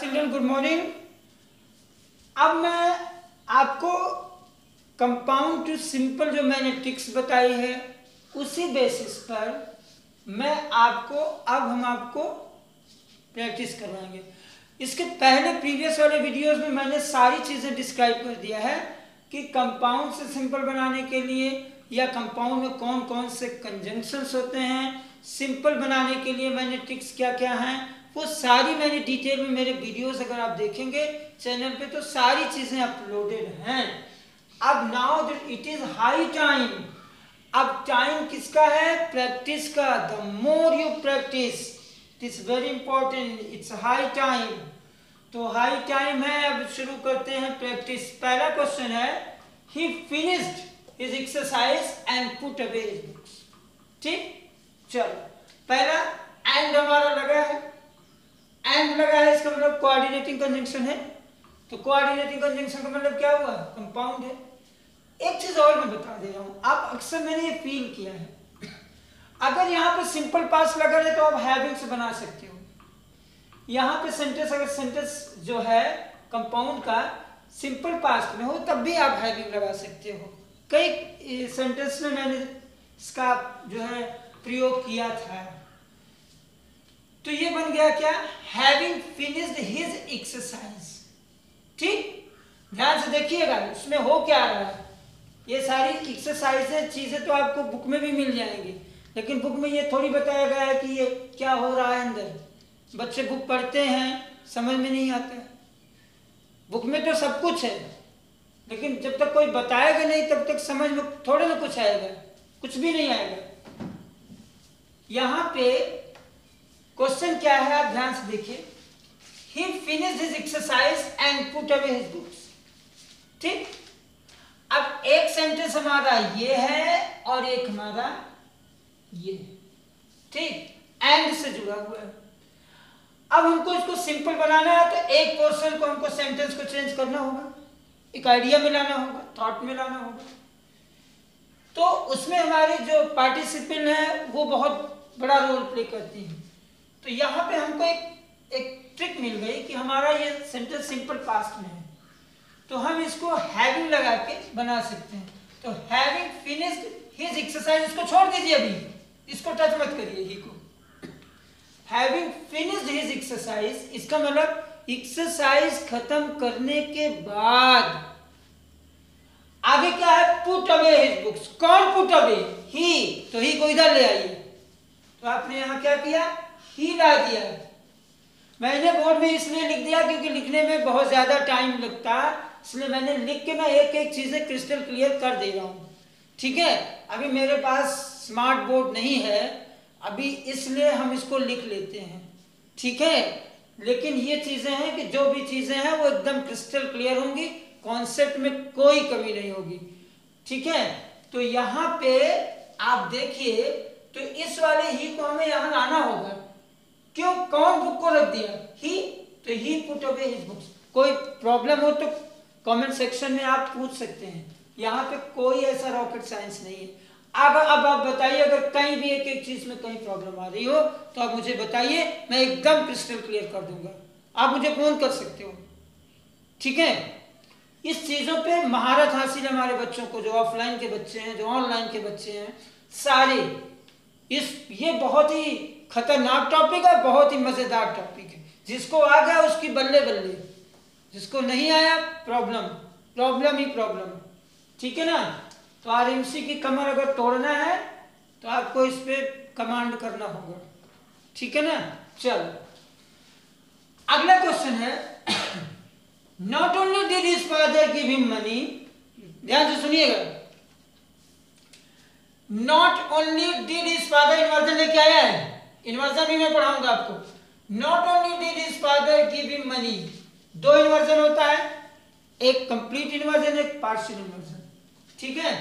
Children, good morning. अब मैं आपको कंपाउंड टू सिंपल जो मैंने ट्रिक्स बताई है उसी बेसिस पर हम आपको प्रैक्टिस करवाएंगे। इसके पहले प्रीवियस वाले वीडियोस में मैंने सारी चीज़ें डिस्क्राइब कर दिया है कि कंपाउंड से सिंपल बनाने के लिए या कंपाउंड में कौन कौन से कंजंक्शंस होते हैं, सिंपल बनाने के लिए मैंने ट्रिक्स क्या क्या हैं, वो सारी मैंने डिटेल में मेरे वीडियोस अगर आप देखेंगे चैनल पे तो सारी चीज़ें अपलोडेड हैं। अब now it is high time. अब टाइम किसका है? प्रैक्टिस का। The more you practice, it is very important, it's high time. तो हाई टाइम है। अब शुरू करते हैं प्रैक्टिस। पहला क्वेश्चन है, ही finished his exercise and put away his books. ठीक, चलो पहला एंड हमारा लगा है, एंड लगा है, इसका मतलब कोऑर्डिनेटिंग कंजंक्शन है। तो कोऑर्डिनेटिंग कंजंक्शन का मतलब क्या हुआ? कंपाउंड है। एक चीज और मैं बता दे रहा हूं, आप अक्सर मैंने ये फील किया है, अगर यहाँ पे सिंपल पास्ट लगा है तो आप हैविंग से बना सकते हो। यहाँ पे सेंटेंस, अगर सेंटेंस जो है कंपाउंड का सिंपल पास्ट में हो तब भी आप हैविंग लगा सकते हो। कई सेंटेंस में मैंने इसका जो है प्रयोग किया था। तो ये बन गया क्या? Having finished his exercise. ठीक, ध्यान से देखिएगा इसमें हो क्या रहा है। ये सारी एक्सरसाइजें चीजें तो आपको बुक में भी मिल जाएंगी, लेकिन बुक में ये थोड़ी बताया गया है कि ये क्या हो रहा है अंदर। बच्चे बुक पढ़ते हैं, समझ में नहीं आता है। बुक में तो सब कुछ है, लेकिन जब तक कोई बताएगा नहीं तब तक समझ में थोड़े ना कुछ आएगा, कुछ भी नहीं आएगा। यहाँ पे क्वेश्चन क्या है, आप ध्यान से देखिए। He finished his exercise and put away his books. ठीक, अब एक सेंटेंस हमारा ये है और एक हमारा ये है। ठीक, एंड से जुड़ा हुआ है। अब हमको इसको सिंपल बनाना है तो एक पोर्शन को हमको सेंटेंस को चेंज करना होगा, एक आइडिया में लाना होगा, थॉट में लाना होगा। तो उसमें हमारी जो पार्टिसिपेंट है वो बहुत बड़ा रोल प्ले करती है। तो यहाँ पे हमको एक ट्रिक मिल गई कि हमारा ये सेंटेंस सिंपल पास्ट में है, तो हम इसको हैविंग लगा के बना सकते हैं। तो हैविंग फिनिश्ड हिज एक्सरसाइज, इसको छोड़ दीजिए, अभी इसको टच मत करिए, ही को। हैविंग फिनिश्ड हिज एक्सरसाइज, इसका मतलब एक्सरसाइज खत्म करने के बाद आगे क्या है? Put away his books. कौन पुट अवे? ही। तो ही को इधर ले आइए। तो आपने यहां क्या किया? ही ला दिया। मैंने बोर्ड में इसलिए लिख दिया क्योंकि लिखने में बहुत ज्यादा टाइम लगता है, इसलिए मैंने लिख के ना एक एक चीजें क्रिस्टल क्लियर कर दे रहा हूं। ठीक है, अभी मेरे पास स्मार्ट बोर्ड नहीं है अभी, इसलिए हम इसको लिख लेते हैं। ठीक है, लेकिन ये चीजें हैं कि जो भी चीजें हैं वो एकदम क्रिस्टल क्लियर होंगी, कॉन्सेप्ट में कोई कमी नहीं होगी। ठीक है, तो यहाँ पे आप देखिए, तो इस वाले ही को हमें यहाँ लाना होगा। क्यों? कौन बुक को रख दिया? ही। तो ही पुट अवे हिज बुक्स। कोई प्रॉब्लम हो तो कमेंट सेक्शन में आप पूछ सकते हैं, यहाँ पे कोई ऐसा रॉकेट साइंस नहीं है। अब आप बताइए, अगर कहीं भी एक एक चीज में कहीं प्रॉब्लम आ रही हो तो आप मुझे बताइए, मैं एकदम क्रिस्टल क्लियर कर दूंगा। आप मुझे फोन कर सकते हो। ठीक है, इस चीजों पे महारत हासिल हमारे बच्चों को, जो ऑफलाइन के बच्चे हैं, जो ऑनलाइन के बच्चे हैं, सारे ये बहुत ही खतरनाक टॉपिक है, बहुत ही मजेदार टॉपिक है। जिसको आ गया उसकी बल्ले बल्ले, जिसको नहीं आया प्रॉब्लम ही प्रॉब्लम। ठीक है ना? तो आरएमसी की कमर अगर तोड़ना है तो आपको इस पे कमांड करना होगा। ठीक है ना? चलो अगला क्वेश्चन है, not only did his father give him money, ध्यान से सुनिएगा। Not only did his father, inversion लेके आया है, इन्वर्जन भी मैं पढ़ाऊंगा आपको। Not only did his father give him money, दो इन्वर्जन होता है, एक कंप्लीट इन्वर्जन, एक पार्शियल इन्वर्जन। ठीक है,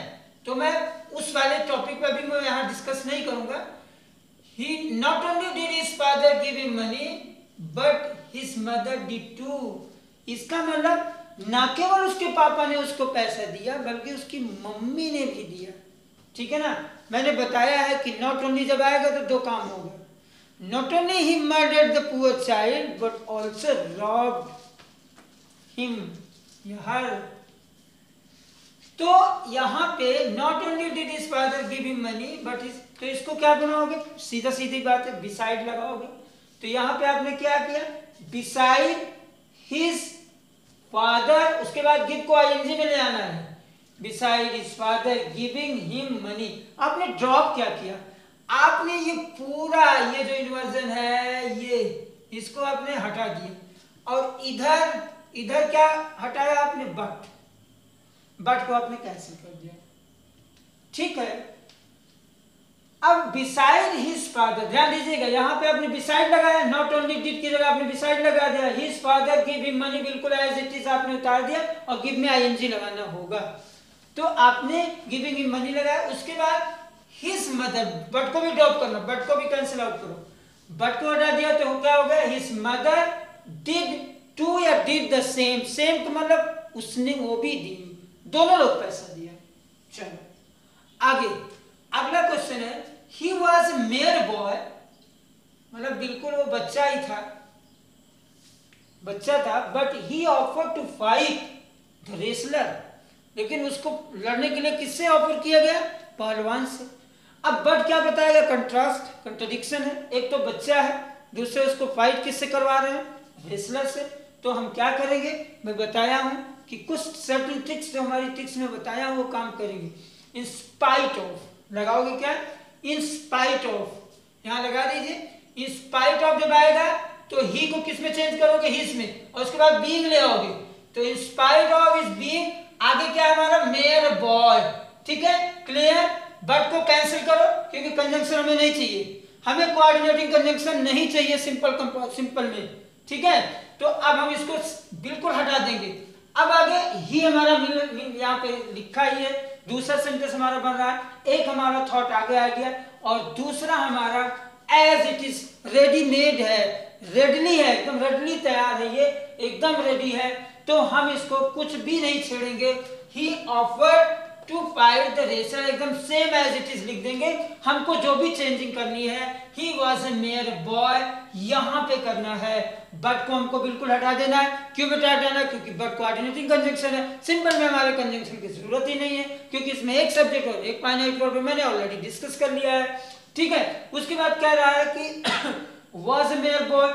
तो मैं उस वाले टॉपिक पर भी मैं यहां डिस्कस नहीं करूंगा। He not only did his father give him money but his mother did too. इसका मतलब ना केवल उसके पापा ने उसको पैसा दिया बल्कि उसकी मम्मी ने भी दिया। ठीक है ना? मैंने बताया है कि नॉट ओनली जब आएगा तो दो काम होगा, not only he murdered the poor child but also robbed him या her। तो यहाँ पे not only did his father give him money but his, तो इसको क्या बनाओगे, सीधा सीधी बात है, beside लगाओगे। तो यहाँ पे आपने क्या किया, beside his father, उसके बाद give को ing में ले आना है, beside his father giving him money। आपने ड्रॉप क्या किया, आपने ये पूरा ये जो इन्वर्जन है ये इसको आपने हटा दिया और इधर क्या हटाया आपने, बट को आपने कैंसिल कर दिया, ठीक है। अब बिसाइड हिज फादर, ध्यान दीजिएगा यहाँ पे आपने बिसाइड लगाया, नॉट ओनली डिड की जगह आपने बिसाइड लगा दिया, his father give him money बिल्कुल एज इट इज आपने उतार दिया और गिव में आईएनजी लगाना होगा। तो आपने गिविंग हिम मनी लगाया, उसके बाद हिज मदर, बट को भी ड्रॉप करना, बट को भी कैंसिल आउट करो, बट को हटा दिया तो क्या हो गया, हिज मदर डिड टू या डिड द सेम, सेम का मतलब उसने वो भी दी, दोनों लोग पैसा दिया। चलो आगे अगला क्वेश्चन है, he was a mayor boy, मतलब बिल्कुल वो बच्चा ही था, बच्चा था, but he offer to fight the wrestler, लेकिन उसको लड़ने के लिए किससे ऑफर किया गया, पहलवान से। अब बट क्या बताया गया, कंट्रास्ट, कंट्रडिक्शन है, एक तो बच्चा है, दूसरे उसको फाइट किससे करवा रहे हैं, रेसलर से। तो हम क्या करेंगे, मैं बताया हूं कि कुछ सर्टेन ट्रिक्स जो हमारी ट्रिक्स में बताया हूं वो काम करेंगे। इन स्पाइट ऑफ लगाओगे क्या, इन स्पाइट ऑफ, यहां लगा दीजिए, इन स्पाइट ऑफ जब आएगा तो ही को किस में चेंज करोगे, हिज में, और उसके बाद बीइंग ले आओगे, तो in spite of is being, आगे क्या है हमारा, मेयर बॉय, ठीक है, क्लियर। बट को कैंसिल करो क्योंकि कंजंक्शन हमें नहीं चाहिए, हमें कोऑर्डिनेटिंग कंजंक्शन नहीं चाहिए सिंपल में, ठीक है। तो अब हम इसको बिल्कुल हटा देंगे। अब आगे ही हमारा यहाँ पे लिखा ही है, दूसरा सेंटेंस हमारा बन रहा है, एक हमारा थॉट आगे आ गया और दूसरा हमारा एज इट इज रेडीमेड है, रेडली है, एकदम रेडली तैयार है, ये एकदम रेडी है, तो हम इसको कुछ भी नहीं छेड़ेंगे। He offered to fight the racer, एकदम सेम एज इट इज लिख देंगे, हमको जो भी चेंजिंग करनी है, he was a mayor boy यहां पे करना है, बट को हमको बिल्कुल हटा देना है। क्यों बेटा हटाना है, क्योंकि बट कोऑर्डिनेटिंग कंजंक्शन है, सिंपल में हमारे कंजंक्शन की जरूरत ही नहीं है क्योंकि इसमें एक सब्जेक्ट और एक फाइनाइट वर्ब मैंने ऑलरेडी डिस्कस कर लिया है, ठीक है। उसके बाद कह रहा है कि वॉज ए मेयर बॉय,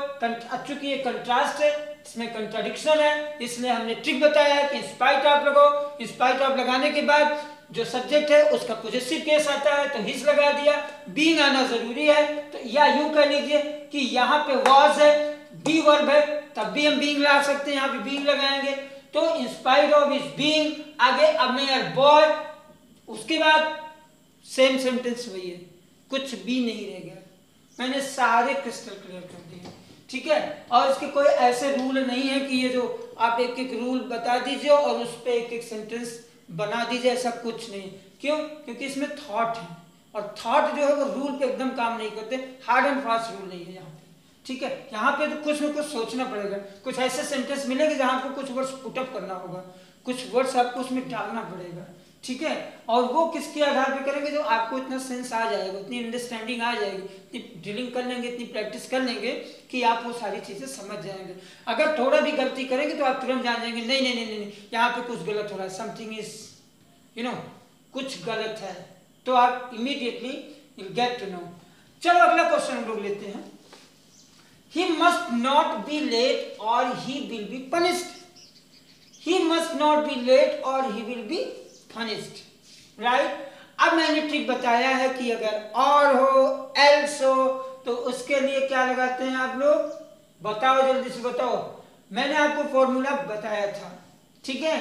चूंकि ये कंट्रास्ट है, इसमें कंट्राडिक्शन है, इसलिए हमने ट्रिक बताया कि स्पाइट ऑफ लगाओ, स्पाइट ऑफ लगाने के बाद जो सब्जेक्ट है उसका पॉजिटिव केस आता है तो हिज लगा दिया, बीइंग आना जरूरी है, तो या यूं कह लीजिए कि यहाँ पे वॉज है, बी वर्ब है, तब भी हम बीइंग ला सकते हैं, यहाँ पे बीइंग लगाएंगे, तो in spite of is being, आगे अ मेयर बॉय, उसके बाद सेम सेंटेंस वही है, कुछ भी नहीं रह गया, मैंने सारे क्रिस्टल क्लियर कर दिए, ठीक है। और इसके कोई ऐसे रूल नहीं है कि ये जो आप एक एक रूल बता दीजिए और उस पर एक एक सेंटेंस बना दीजिए, ऐसा कुछ नहीं। क्यों, क्योंकि इसमें थॉट है और थॉट जो है वो रूल पे एकदम काम नहीं करते, हार्ड एंड फास्ट रूल नहीं है यहाँ पे, ठीक है। यहाँ पे तो कुछ ना कुछ सोचना पड़ेगा, कुछ ऐसे सेंटेंस मिलेंगे जहाँ आपको कुछ वर्ड्स पुटअप करना होगा, कुछ वर्ड्स आपको उसमें डालना पड़ेगा, ठीक है। और वो किसके आधार पे करेंगे, जो आपको इतना सेंस आ जाएगा, इतनी अंडरस्टैंडिंग आ जाएगी, इतनी ड्रिलिंग कर लेंगे, इतनी प्रैक्टिस कर लेंगे कि आप वो सारी चीजें समझ जाएंगे। अगर थोड़ा भी गलती करेंगे तो आप तुरंत जान जाएंगे नहीं नहीं नहीं नहीं, यहाँ पे कुछ गलत हो रहा है, समथिंग इज कुछ गलत है, तो आप immediately will get to know. चलो अगला क्वेश्चन हम लोग लेते हैं, he must not be late और he will be punished, he must not be late और he will be punished, right? अब मैंने ट्रिक बताया है कि अगर और हो, else हो, तो उसके लिए क्या लगाते हैं आप लोग, बताओ जल्दी से बताओ, मैंने आपको फॉर्मूला बताया था, ठीक है।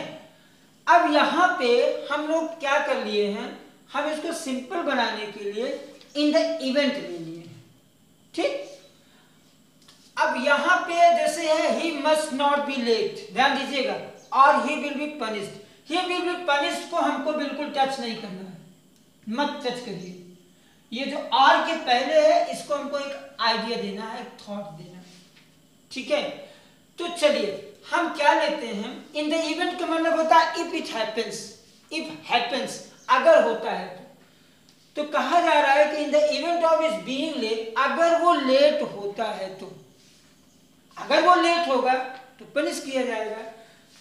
अब यहाँ पे हम लोग क्या कर लिए हैं, हम इसको सिंपल बनाने के लिए इन द इवेंट ले लिए, ठीक। अब यहाँ पे जैसे है he must not be late, ध्यान दीजिएगा, और he will be punished, he will be punished को हमको बिल्कुल टच नहीं करना है, मत टच करिए, ये जो और के पहले है इसको हमको एक आइडिया देना है, एक थॉट देना है, ठीक है। तो चलिए हम क्या लेते हैं, इन द इवेंट का मतलब होता है if it happens, if happens, अगर होता है तो कहा जा रहा है कि in the event of is being late, अगर वो लेट होता है तो, अगर वो लेट होगा तो पनिश किया जाएगा।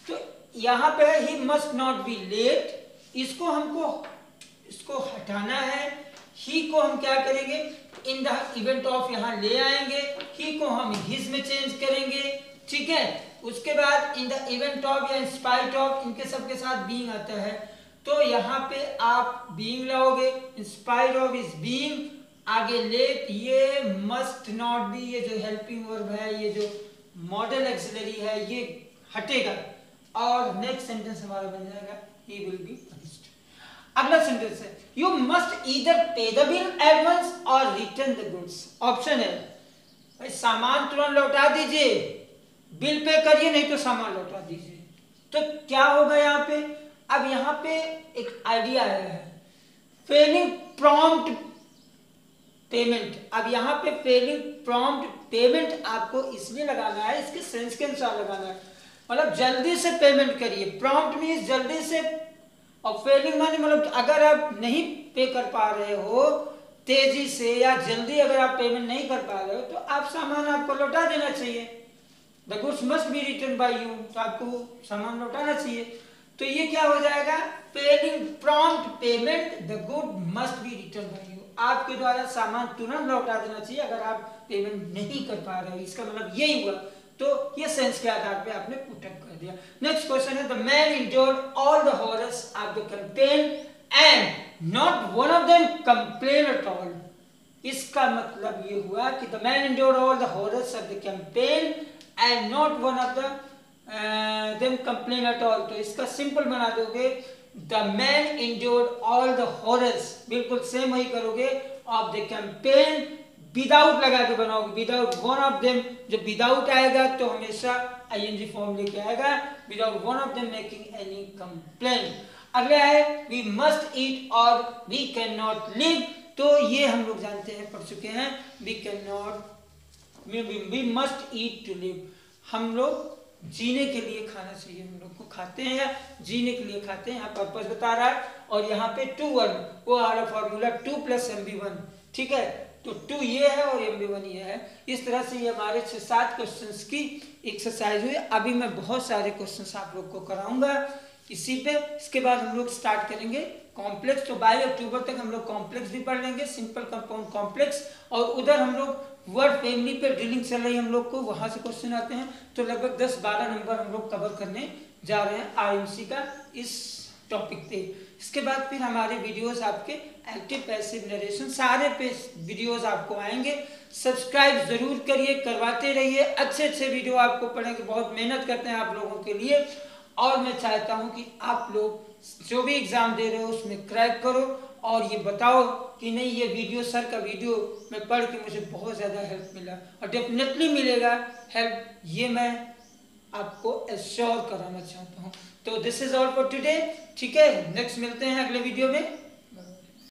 तो यहाँ पे he must not be late, इसको हटाना है। ही को हम क्या करेंगे, इन द इवेंट ऑफ यहाँ ले आएंगे, ही को हम हिज में चेंज करेंगे, ठीक है। उसके बाद इन द इवेंट ऑफ या इन स्पाइट ऑफ, इनके सबके साथ बीइंग आता है, तो यहाँ पे आप बीइंग लाओगे, in spite of is being, आगे लेट, ये मस्ट नॉट बी, ये जो हेल्पिंग वर्ब है, ये जो मॉडल एक्सिलरी है, ये हटेगा और नेक्स्ट सेंटेंस हमारा बन जाएगा ही विल बी पनिश्ड। अगला सेंटेंस है यू मस्ट ईदर पे द बिल एट वंस और रिटर्न द गुड्स। ऑप्शन है भाई सामान तुरंत लौटा दीजिए, बिल पे करिए, नहीं तो सामान लौटा दीजिए। तो क्या होगा यहाँ पे, अब यहाँ पे एक आइडिया आया है, फेलिंग प्रॉम्प्ट पेमेंट। अब यहाँ पे फेलिंग प्रॉम्प्ट पेमेंट आपको इसलिए लगाना है, इसके सेंस के अनुसार लगाना है, मतलब जल्दी से पेमेंट करिए। प्रॉम्प्ट मीन्स जल्दी से, और फेलिंग माने मतलब अगर आप नहीं पे कर पा रहे हो तेजी से या जल्दी, अगर आप पेमेंट नहीं कर पा रहे हो तो आप सामान आपको लौटा देना चाहिए। The goods must be return by you, तो आपको सामान लौटाना चाहिए। तो ये क्या हो जाएगा, failing prompt payment the good must be return by you, आपके द्वारा सामान तुरंत लौटा देना चाहिए अगर आप पेमेंट नहीं कर पा रहे हो। इसका मतलब यही हुआ। तो ये सेंस के आधार पे आपने पुट अप कर दिया। नेक्स्ट क्वेश्चन है the man endured all the horrors of the campaign and not one of them complain at all. इसका मतलब ये हुआ कि the man endured all the horrors of the campaign and not one of the them complain at all. तो इसका simple बना दोगे the man endured all the horrors, बिल्कुल सेम वही करोगे, ऑफ द कैंपेन विदाउट लगा के बनाओगे, विदाउट वन ऑफ देम। जब विदाउट आएगा तो हमेशा आईएनजी फॉर्म लेके आएगा, without one of them making any complain. अगला है वी मस्ट ईट और वी कैन नॉट लिव। तो ये हम लोग जानते हैं, पढ़ चुके हैं, we can not, we must eat to live. हम लोग जीने के लिए खाना चाहिए, हम लोग को खाते हैं या जीने के लिए खाते हैं, यहाँ पर्पस बता रहा है। और यहाँ पे 2 1 वो वाला फॉर्मूला 2 + MB1, ठीक है। तो 2 ये है और MB1 ये है। इस तरह से ये हमारे 6-7 क्वेश्चंस की एक्सरसाइज हुई। अभी मैं बहुत सारे क्वेश्चंस आप लोग को कराऊंगा इसी पे। इसके बाद हम लोग स्टार्ट करेंगे कॉम्प्लेक्स। तो 22 अक्टूबर तक हम लोग कॉम्प्लेक्स भी पढ़ लेंगे, सिंपल कंपाउंड कॉम्प्लेक्स, और उधर हम लोग वर्ड फैमिली पे ड्रिलिंग चल रही है हम लोग को, वहां से क्वेश्चन आते हैं। तो लगभग 10-12 नंबर हम लोग कवर करने जा रहे हैं आईएमसी का इस टॉपिक पे। इसके बाद फिर हमारे वीडियोस आपके एक्टिव पैसिव नरेशन सारे पे वीडियोस आपको आएंगे। सब्सक्राइब जरूर करिए, करवाते रहिए, अच्छे अच्छे वीडियो आपको पढ़ेंगे। बहुत मेहनत करते हैं आप लोगों के लिए, और मैं चाहता हूं कि आप लोग जो भी एग्जाम दे रहे हो उसमें क्रैक करो और ये बताओ कि नहीं ये वीडियो, सर का वीडियो मैं पढ़ के मुझे बहुत ज़्यादा हेल्प मिला, और डेफिनेटली मिलेगा हेल्प, ये मैं आपको एश्योर कराना चाहता हूँ। तो this is all for today, ठीक है। नेक्स्ट मिलते हैं अगले वीडियो में।